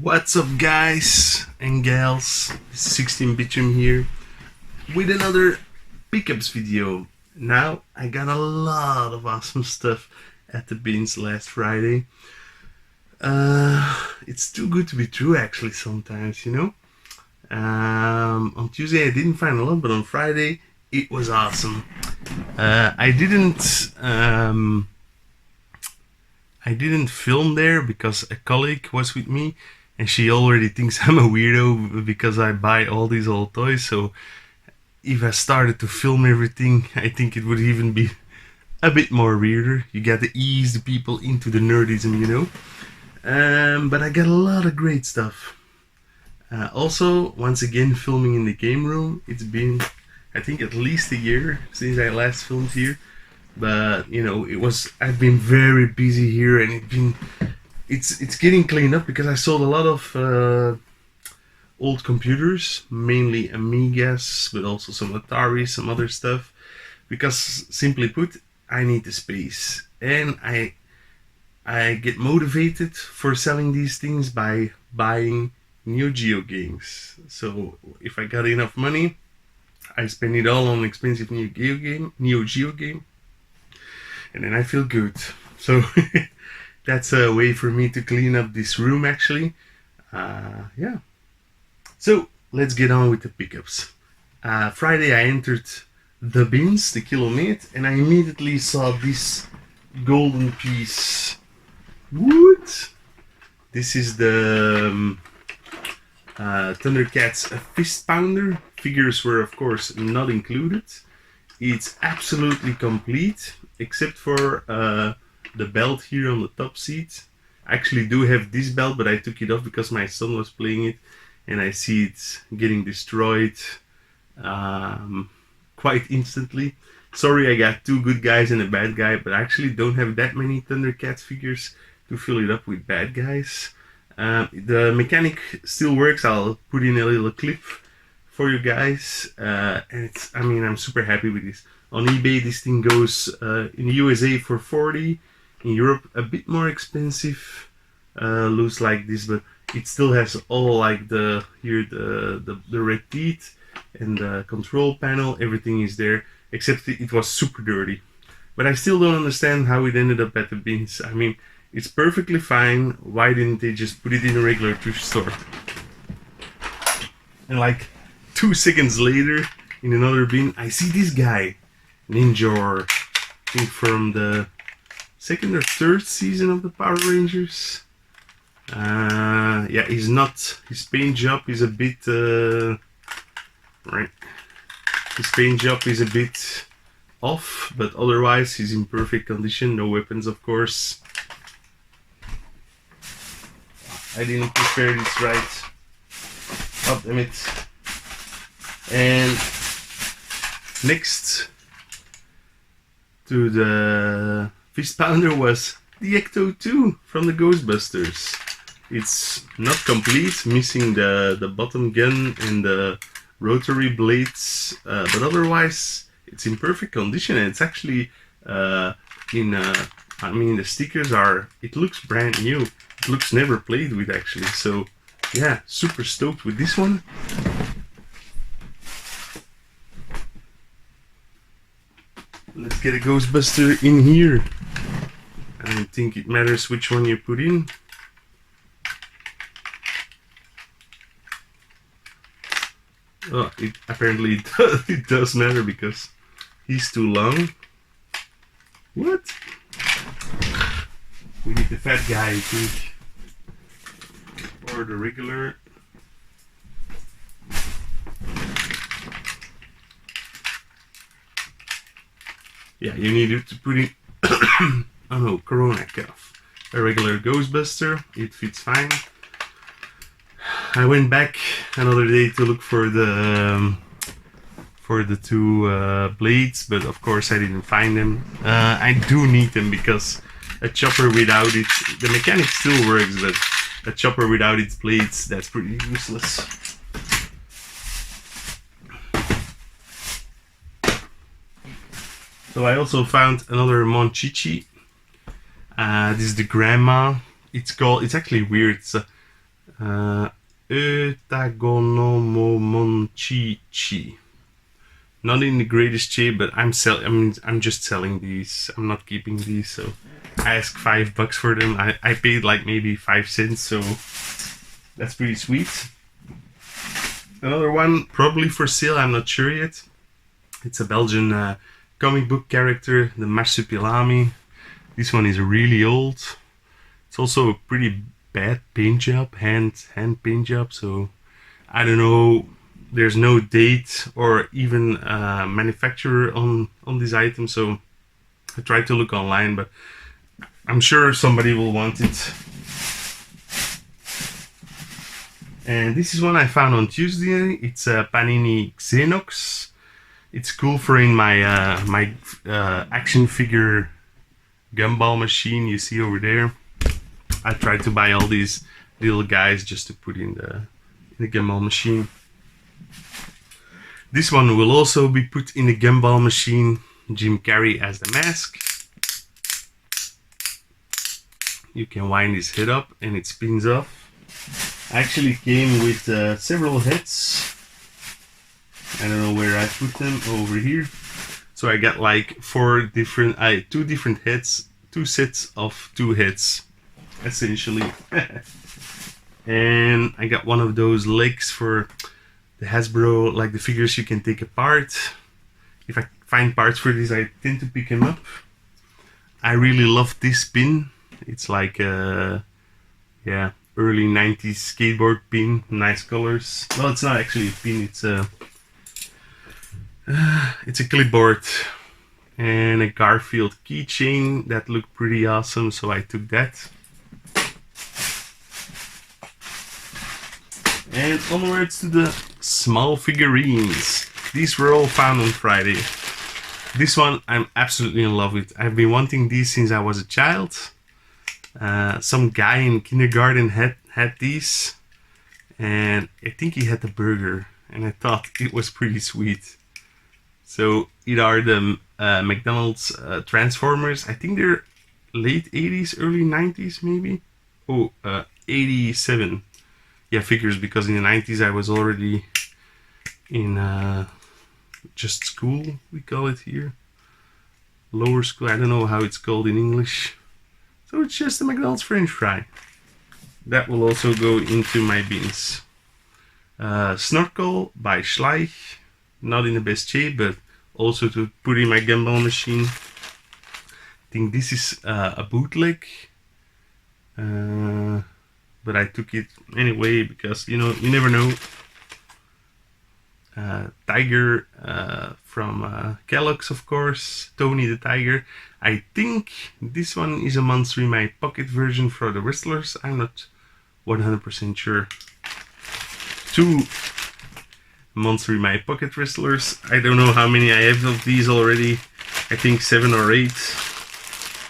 What's up, guys and gals? 16-Bitrum here with another pickups video. Now I got a lot of awesome stuff at the bins last Friday. It's too good to be true, actually, sometimes, you know. On Tuesday I didn't find a lot, but on Friday it was awesome. I didn't film there because a colleague was with me and she already thinks I'm a weirdo because I buy all these old toys. So if I started to film everything, I think it would even be a bit more weirder. You gotta ease the people into the nerdism, you know. But I got a lot of great stuff. Also, once again, filming in the game room. It's been, I think, at least a year since I last filmed here. But you know, I've been very busy here, and it's getting cleaned up because I sold a lot of old computers, mainly Amigas, but also some Atari, some other stuff. Because simply put, I need the space, and I get motivated for selling these things by buying Neo Geo games. So if I got enough money, I spend it all on expensive Neo Geo game. And then I feel good. So that's a way for me to clean up this room, actually. Yeah. So let's get on with the pickups. Friday I entered the bins, the kilometer, and I immediately saw this golden piece. What? This is the Thundercats fist pounder. Figures were, of course, not included. It's absolutely complete, except for the belt here on the top seat. I actually do have this belt, but I took it off because my son was playing it, and I see it getting destroyed quite instantly. Sorry, I got two good guys and a bad guy, but I actually don't have that many Thundercats figures to fill it up with bad guys. The mechanic still works. I'll put in a little clip for you guys, and I'm super happy with this. On eBay this thing goes in the USA for 40, in Europe a bit more expensive, looks like this, but it still has all like the red teeth and the control panel. Everything is there, except it was super dirty. But I still don't understand how it ended up at the bins. I mean, it's perfectly fine. Why didn't they just put it in a regular thrift store? And like 2 seconds later, in another bin, I see this guy, Ninja, I think from the second or third season of the Power Rangers. Yeah, his paint job is a bit, right. His paint job is a bit off, but otherwise he's in perfect condition. No weapons, of course. I didn't prepare this right. Oh, damn it. And next to the fist pounder was the Ecto 2 from the Ghostbusters. It's not complete, missing the bottom gun and the rotary blades, but otherwise it's in perfect condition, and it's actually the stickers it looks brand new. It looks never played with, actually. So yeah, super stoked with this one. Let's get a Ghostbuster in here. I don't think it matters which one you put in. Oh, apparently it does matter because he's too long. What? We need the fat guy, I think. Or the regular. Yeah, you need to put in oh no, Corona cuff. A regular Ghostbuster, it fits fine. I went back another day to look for the two blades, but of course I didn't find them. I do need them because a chopper without it, the mechanic still works, but a chopper without its blades, that's pretty useless. So I also found another Monchichi. This is the grandma. It's actually weird. It's Eutagonomomonchichi. Not in the greatest shape, but I'm just selling these. I'm not keeping these, so I asked $5 for them. I paid like maybe 5 cents, so that's pretty sweet. Another one, probably for sale, I'm not sure yet. It's a Belgian comic book character, the Marsupilami. This one is really old. It's also a pretty bad paint job, hand paint job, so I don't know. There's no date or even manufacturer on this item, so I tried to look online, but I'm sure somebody will want it. And this is one I found on Tuesday. It's a Panini Xenox. It's cool for in my action figure gumball machine you see over there. I tried to buy all these little guys just to put in the gumball machine. This one will also be put in the gumball machine. Jim Carrey as the mask. You can wind his head up and it spins off. Actually came with several heads. I don't know where I put them, over here. So I got like two different heads, 2 sets of 2 heads, essentially. And I got one of those legs for the Hasbro, like the figures you can take apart. If I find parts for this, I tend to pick them up. I really love this pin. It's like early 90s skateboard pin, nice colors. Well, it's not actually a pin, it's a clipboard and a Garfield keychain that looked pretty awesome, so I took that. And onwards to the small figurines. These were all found on Friday. This one I'm absolutely in love with. I've been wanting these since I was a child. Some guy in kindergarten had these, and I think he had the burger, and I thought it was pretty sweet. So it are the McDonald's Transformers. I think they're late 80s, early 90s maybe. 87. Yeah, figures, because in the 90s I was already in just school, we call it here. Lower school, I don't know how it's called in English. So it's just a McDonald's French fry. That will also go into my bins. Snorkel by Schleich. Not in the best shape, but also to put in my gumball machine. I think this is a bootleg. But I took it anyway because, you know, you never know. Tiger from Kellogg's, of course. Tony the Tiger. I think this one is a monster in my pocket version for the wrestlers. I'm not 100% sure. 2 monster in my pocket wrestlers. I don't know how many I have of these already. I think 7 or 8.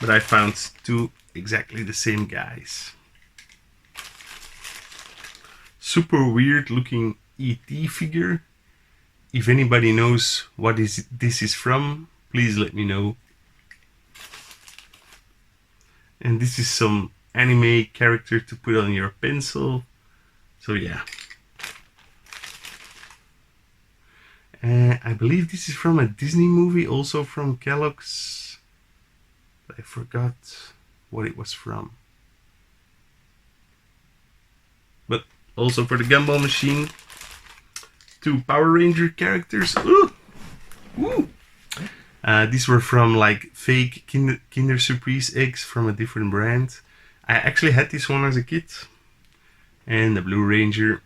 But I found 2 exactly the same guys. Super weird looking ET figure. If anybody knows what this is from, please let me know. And this is some anime character to put on your pencil. So yeah. I believe this is from a Disney movie, also from Kellogg's. I forgot what it was from. But also for the gumball machine. 2 Power Ranger characters. Ooh! Woo! These were from like fake Kinder Surprise eggs from a different brand. I actually had this one as a kid. And the Blue Ranger.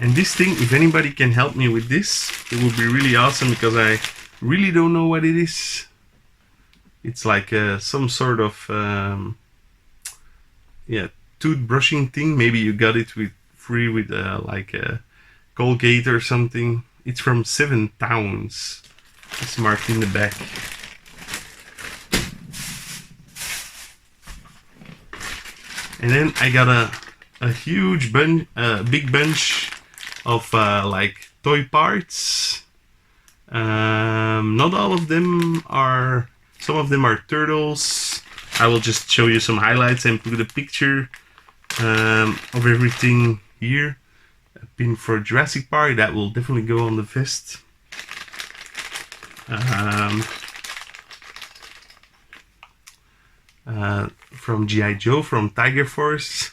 And this thing, if anybody can help me with this, it would be really awesome, because I really don't know what it is. It's like some sort of toothbrushing thing. Maybe you got it free with like a Colgate or something. It's from 7 Towns. It's marked in the back. And then I got a huge big bunch of like toy parts. Not all of them are. Some of them are turtles. I will just show you some highlights and put a picture of everything here. A pin for Jurassic Park, that will definitely go on the vest. From G.I. Joe, from Tiger Force.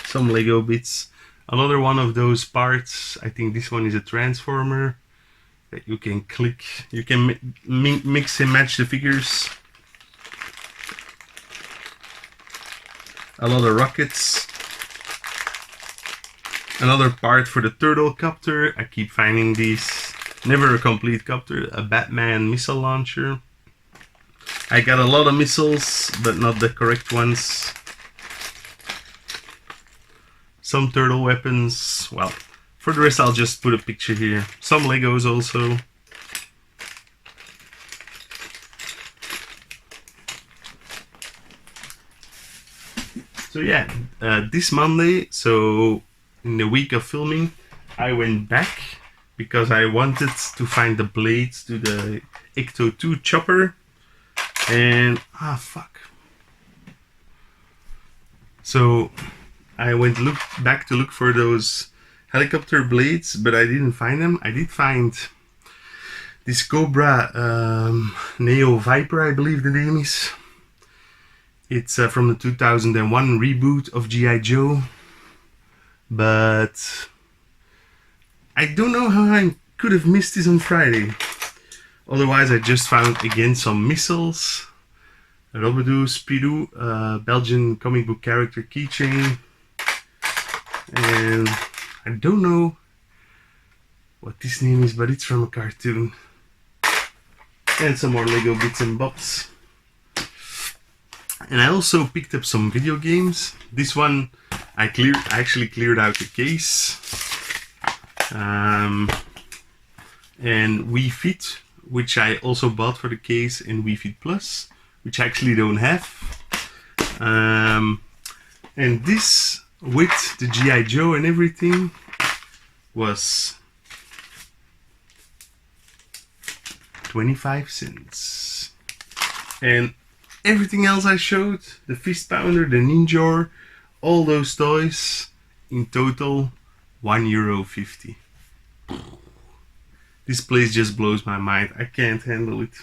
Some Lego bits. Another one of those parts, I think this one is a transformer that you can click. You can mix and match the figures. A lot of rockets. Another part for the turtle copter. I keep finding these. Never a complete copter. A Batman missile launcher. I got a lot of missiles, but not the correct ones. Some turtle weapons. Well, for the rest I'll just put a picture here. Some Legos also. So yeah, this Monday, so in the week of filming, I went back because I wanted to find the blades to the Ecto 2 chopper. And fuck. So I went back to look for those helicopter blades, but I didn't find them. I did find this Cobra Neo Viper, I believe the name is. It's from the 2001 reboot of G.I. Joe. But I don't know how I could have missed this on Friday. Otherwise, I just found again some missiles. Robidoux, Spirou, Belgian comic book character keychain. And I don't know what this name is, but it's from a cartoon. And some more Lego bits and bobs. And I also picked up some video games. This one I actually cleared out the case. And Wii Fit, which I also bought for the case, and Wii Fit Plus, which I actually don't have. And this, with the G.I. Joe and everything, was 25 cents. And everything else I showed, the Fist Pounder, the Ninja, all those toys, in total €1.50. This place just blows my mind. I can't handle it.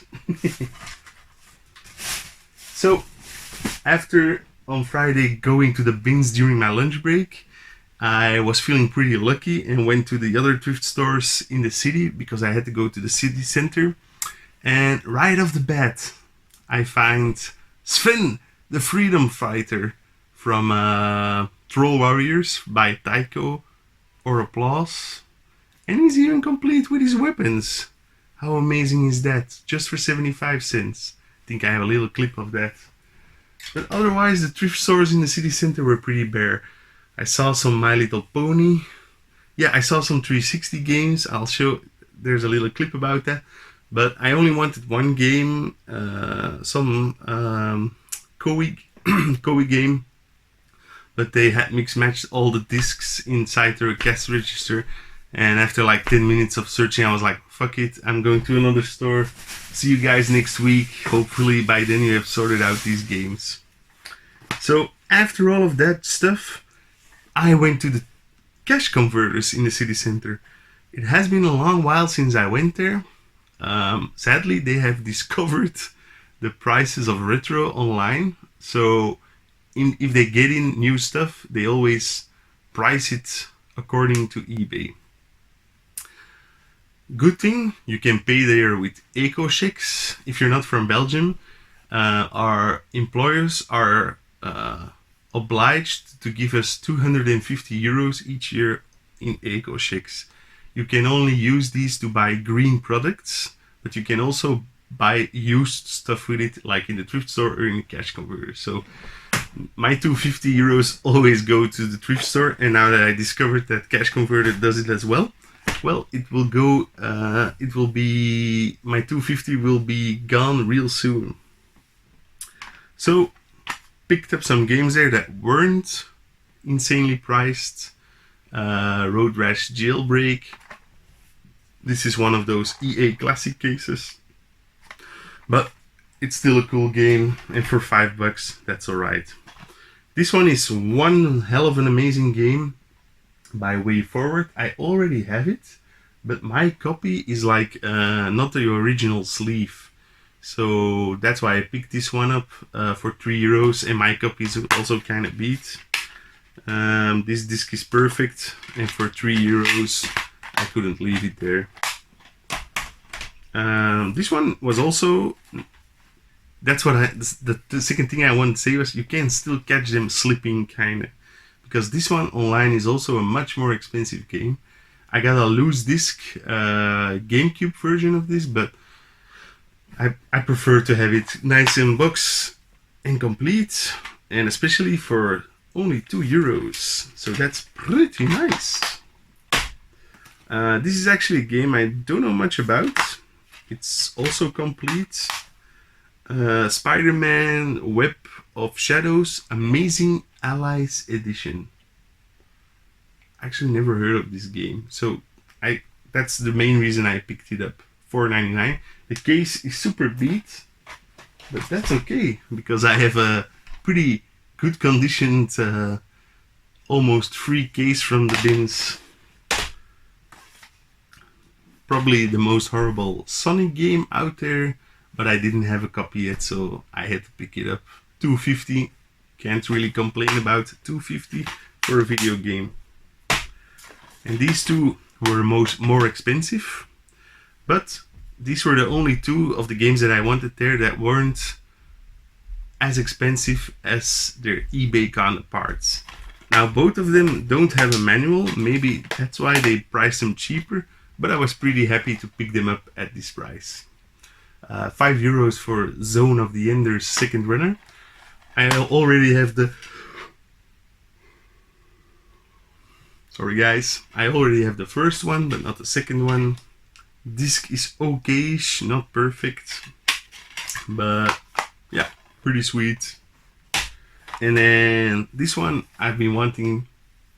So, after on Friday going to the bins during my lunch break, I was feeling pretty lucky and went to the other thrift stores in the city because I had to go to the city center. And right off the bat, I find Sven, the Freedom Fighter from Troll Warriors by Taiko or Applause. And he's even complete with his weapons. How amazing is that? Just for 75 cents. I think I have a little clip of that. But otherwise, the thrift stores in the city center were pretty bare. I saw some My Little Pony. Yeah, I saw some 360 games. I'll show, there's a little clip about that. But I only wanted one game, some Koei game. But they had mix-matched all the discs inside their cash register. And after like 10 minutes of searching, I was like, fuck it, I'm going to another store. See you guys next week. Hopefully by then you have sorted out these games. So after all of that stuff, I went to the cash converters in the city center. It has been a long while since I went there. Sadly, they have discovered the prices of retro online. So if they get in new stuff, they always price it according to eBay. Good thing, you can pay there with eco checks. If you're not from Belgium, our employers are obliged to give us €250 each year in eco checks. You can only use these to buy green products, but you can also buy used stuff with it, like in the thrift store or in the cash converter. So my €250 always go to the thrift store, and now that I discovered that cash converter does it as well, it will go, it will be, my $250 will be gone real soon. So, picked up some games there that weren't insanely priced. Road Rash Jailbreak. This is one of those EA Classic cases. But it's still a cool game, and for $5, that's alright. This one is one hell of an amazing game by Way Forward. I already have it, but my copy is like not the original sleeve. So that's why I picked this one up for €3, and my copy is also kind of beat. This disc is perfect, and for €3 I couldn't leave it there. This one was also, that's what the second thing I wanted to say was you can still catch them slipping kind of, because this one online is also a much more expensive game. I got a loose disc GameCube version of this, but I prefer to have it nice in box and complete, and especially for only €2. So that's pretty nice. This is actually a game I don't know much about. It's also complete. Spider-Man Web of Shadows Amazing Allies Edition. Actually never heard of this game, so that's the main reason I picked it up. $4.99. The case is super beat, but that's okay because I have a pretty good conditioned, almost free case from the bins. Probably the most horrible Sonic game out there, but I didn't have a copy yet, so I had to pick it up. $2.50. Can't really complain about $2.50 for a video game. And these two were more expensive, but these were the only two of the games that I wanted there that weren't as expensive as their eBay counterparts. Now both of them don't have a manual, maybe that's why they priced them cheaper, but I was pretty happy to pick them up at this price. €5 for Zone of the Enders Second Runner. I already have the... Sorry guys, I already have the first one, but not the second one. Disc is okay-ish, not perfect, but yeah, pretty sweet. And then this one I've been wanting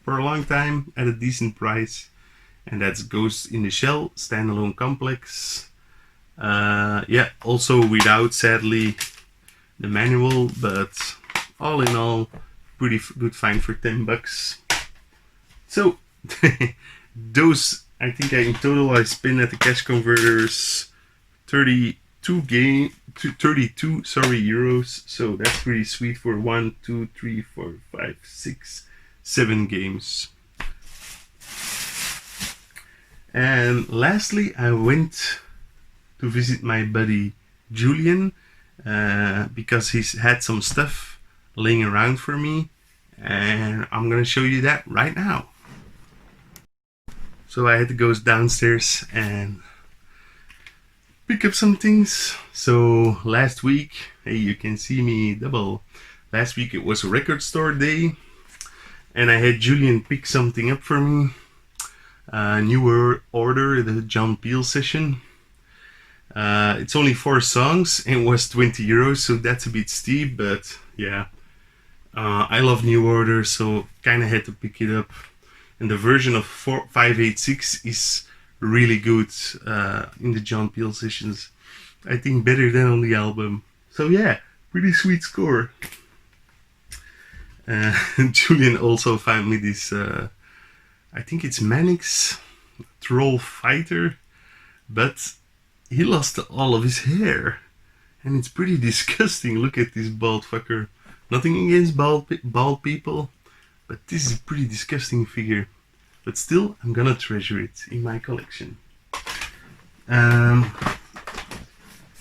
for a long time at a decent price, and that's Ghost in the Shell Standalone Complex. Yeah, also without, sadly, the manual, but all in all, pretty good find for $10. So, those, I think in total I spent at the cash converters 32 euros. So that's pretty sweet for 1, 2, 3, 4, 5, 6, 7 games. And lastly, I went to visit my buddy Julian because he's had some stuff laying around for me, and I'm gonna show you that right now. So I had to go downstairs and pick up some things. So last week, hey, you can see me double. Last week it was a record store day, and I had Julian pick something up for me. New Order, the John Peel session. It's only 4 songs and was €20, so that's a bit steep, but yeah. I love New Order, so kinda had to pick it up. And the version of 586 is really good in the John Peel sessions. I think better than on the album. So yeah, pretty sweet score. Julian also found me this, I think it's Mannix Troll Fighter, but he lost all of his hair. And it's pretty disgusting. Look at this bald fucker. Nothing against bald people, but this is a pretty disgusting figure. But still, I'm gonna treasure it in my collection.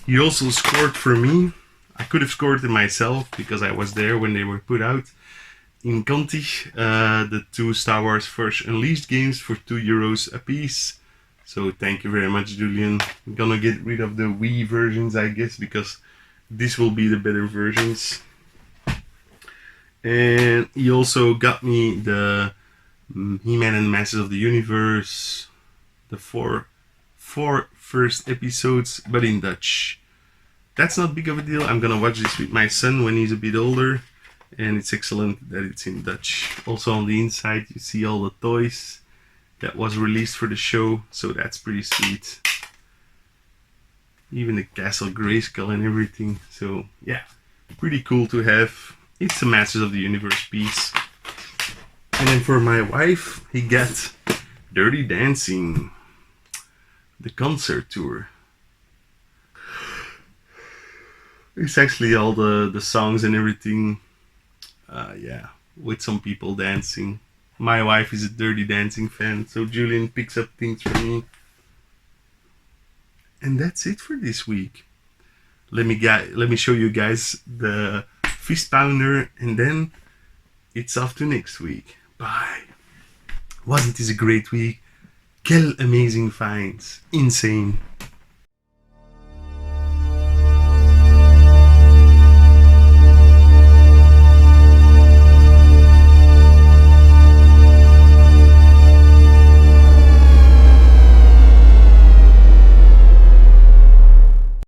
He also scored for me. I could have scored it myself because I was there when they were put out. In Conti, the 2 Star Wars Force Unleashed games for €2 a piece. So thank you very much, Julian. I'm gonna get rid of the Wii versions, I guess, because this will be the better versions. And he also got me the He-Man and the Masters of the Universe, the four first episodes, but in Dutch. That's not big of a deal. I'm gonna watch this with my son when he's a bit older, and it's excellent that it's in Dutch. Also on the inside you see all the toys that was released for the show, so that's pretty sweet. Even the Castle Grayskull and everything, so yeah, pretty cool to have. It's a Masters of the Universe piece. And then for my wife, he got Dirty Dancing, the concert tour. It's actually all the songs and everything. Yeah, with some people dancing. My wife is a Dirty Dancing fan, so Julian picks up things for me. And that's it for this week. Let me show you guys the fist pounder, and then it's off to next week. Bye. Wasn't this a great week? Quel amazing finds. Insane.